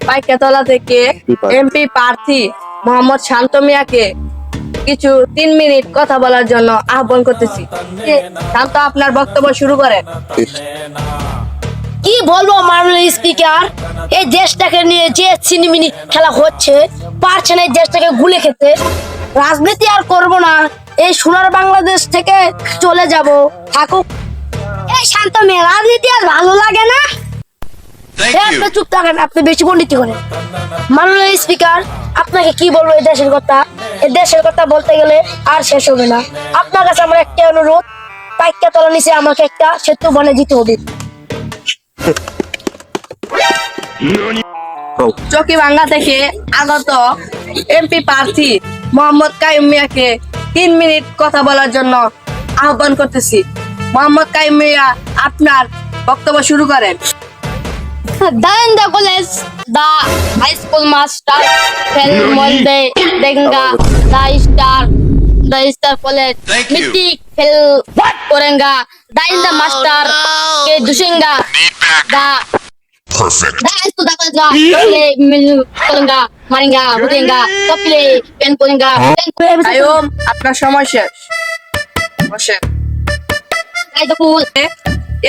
পাইকাতলা থেকে এমপি প্রার্থী মোহাম্মদ শান্ত মিয়াকে কিছু 3 মিনিট কথা বলার জন্য আহ্বান করতেছি। শান্ত, আপনার বক্তব্য শুরু করেন। কি বলবো মাননীয় স্পিকার, এই দেশটাকে নিয়ে যে ছিনিমিনি খেলা হচ্ছে, পারছে না এই দেশটাকে গুলে খেতে। রাজনীতি আর করব না, এই সোনার বাংলাদেশ থেকে চলে যাব, থাকুক। এই শান্ত মেয়ে, রাজনীতি আর ভালো লাগে না। আপনি চুপ থাকেন, আপনি বেশি পণ্ডিতি করেন। মাননীয় স্পিকার, আপনাকে কি বলবো এই দেশের কথা, এই দেশের কথা বলতে গেলে আর শেষ হবে না। আপনার কাছে আমার একটা অনুরোধ, পাইকাতলা নিচে আমাকে একটা সেতু বনে দিতে হবে। চকিভাঙ্গা থেকে আগত এমপি প্রার্থী মোহাম্মদ কাইয়ুম মিয়াকে 3 মিনিট কথা বলার জন্য আহ্বান করতেছি। মোহাম্মদ কাইয়ুম মিয়া, আপনার বক্তব্য শুরু করেন। Danda College, the high school master, fell Monday, Denga, the star college, Mythic, fell Korenga, the master, ke Dushenga, Perfect. the high school the college, Korenga, Maringa, Budenga, Topile, Pen Korenga, Qayyum, আপনার সময় শেষ, বসেন। the pool,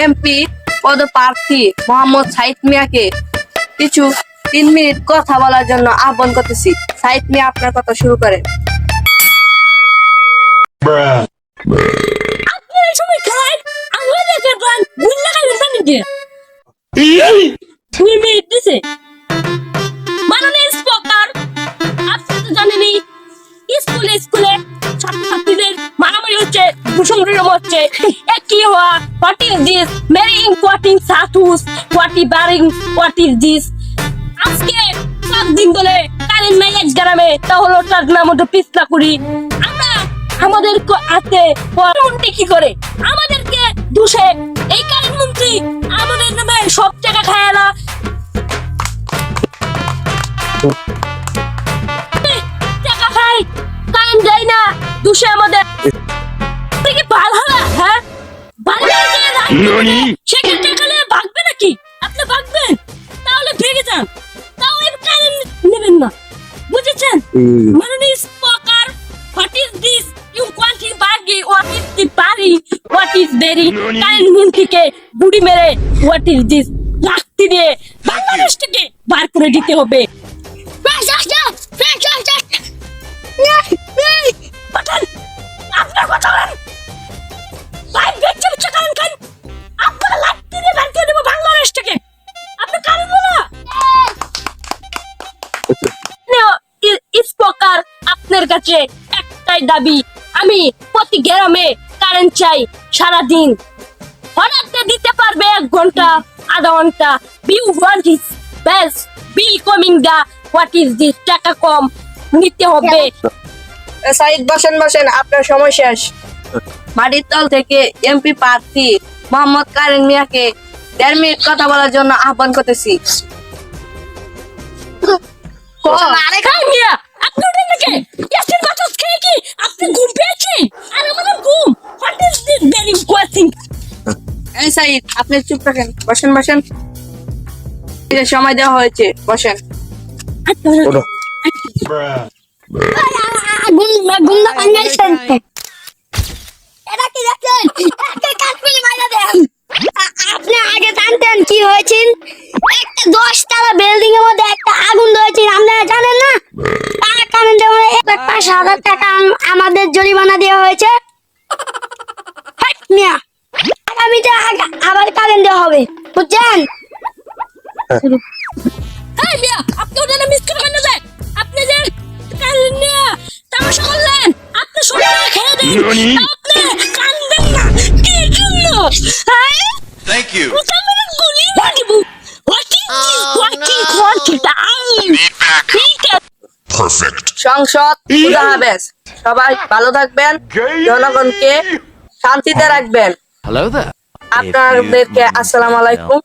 MP পদপ্রার্থী মোহাম্মদ সাইদ মিয়াকে কিছু 3 minute কথা বলার জন্য আহ্বান করতেছি। সাইদ মিয়া, আপনার কথা শুরু করেন। আপনার সময় খায়, আমাদের গান গুল্লা খাই জানেন কি? 2 মিনিট দিছে। মাননীয় স্পিকার, আপনি তো জানেনই স্কুলে ছাত্রছাত্রীদের মারামারি হচ্ছে, কুসংস্কার হচ্ছে। কি হওয়া, what is this marring, what is status, what is barring, what is this. আজকে 7 দিন ধরে কারেন্ট নাই এক গ্রামে, তা হলো তার নাম হলো পিছলা করি। আমরা আমাদের হাতে মন্ত্রী কি করে আমাদেরকে দোষে, এই কারেন্ট মন্ত্রী আমাদের নামে সব টাকা খায় না, টাকা খায়, কারেন্ট দেয় না, দোষে আমাদের কি ভালো হবে? হ্যাঁ, ভালো সেক্ষেত্রে এখানে ভাগবে নাকি? আপনি ভাগবেন, তাহলে ভেঙে যান, তাও কারেন্ট নেবেন না, বুঝেছেন? মাননীয় speaker, what is this you quantity বাগি, হোয়াট ইজ দি বাড়ি, হোয়াট ইজ বেরি, কারেন্ট মন্ত্রীকে বুড়ি মেরে হোয়াট ইজ দিস লাঠি দিয়ে বাংলাদেশ থেকে বার করে দিতে হবে। আপনার কথা বলেন, ভাই বেঁচে বেঁচে কারণ খান, আপনার লাঠি দিয়ে বার করে দেবো বাংলাদেশ থেকে। আপনি কারণ বলো স্পিকার, আপনার কাছে একটাই দাবি, আমি প্রতি গ্রামে কারেন্ট চাই সারাদিন। হঠাৎ দিতে পারবে 1 ঘন্টা, আধা ঘন্টা, view want is best bill coming দা, হোয়াট ইজ দিস, টাকা কম নিতে হবে। সাইদ, বসেন, আপনার সময় শেষ। মাটির তল থেকে এমপি প্রার্থী মোহাম্মদ কাইয়ুম মিয়াকে 1.5 মিনিট কথা বলার জন্য আহ্বান করতেছি। আরে খাই মিয়া, আপনি ওটা নাকি গ্যাসের বাতাস খেয়ে কি আপনি ঘুম পেয়েছেন? আর আমাদের ঘুম, হোয়াট ইজ দিস ভেরি কোয়াসিং। এই সাইদ, আপনি চুপ থাকেন, বসেন। এই সময় দেওয়া হয়েছে, বসেন। গুন্ডা বাংলাদেশের এটা কি দেখছেন? একটা কাঠপিলি মাইরা দেন। আপনি আগে জানতেন কি হয়েছিল? একটা 10 তলা বিল্ডিং এর মধ্যে একটা আগুন ধরেছিল, আপনারা জানেন না? তার কারণে 5,000 টাকা আমাদের জরিমানা দেওয়া হয়েছে। হাট মিয়া, আগামীতে আবার কারেন্ট দেওয়া হবে, বুঝছেন? এই মিয়া, আপনি ওটা মিস করবেন না, আপনি যে কারেন্ট নিয়ে তামাশা করলেন, আপনি সব টাকা খেয়ে দেন, আপনি কাঁদবেন না, কি জন্য? Thank you. গুলি মারিব, what is this, what is Perfect. সংসদ খুদা হাফেজ। সবাই ভালো থাকবেন, জনগণকে শান্তিতে রাখবেন। Hello there. আপনাদেরকে আসসালামু আলাইকুম।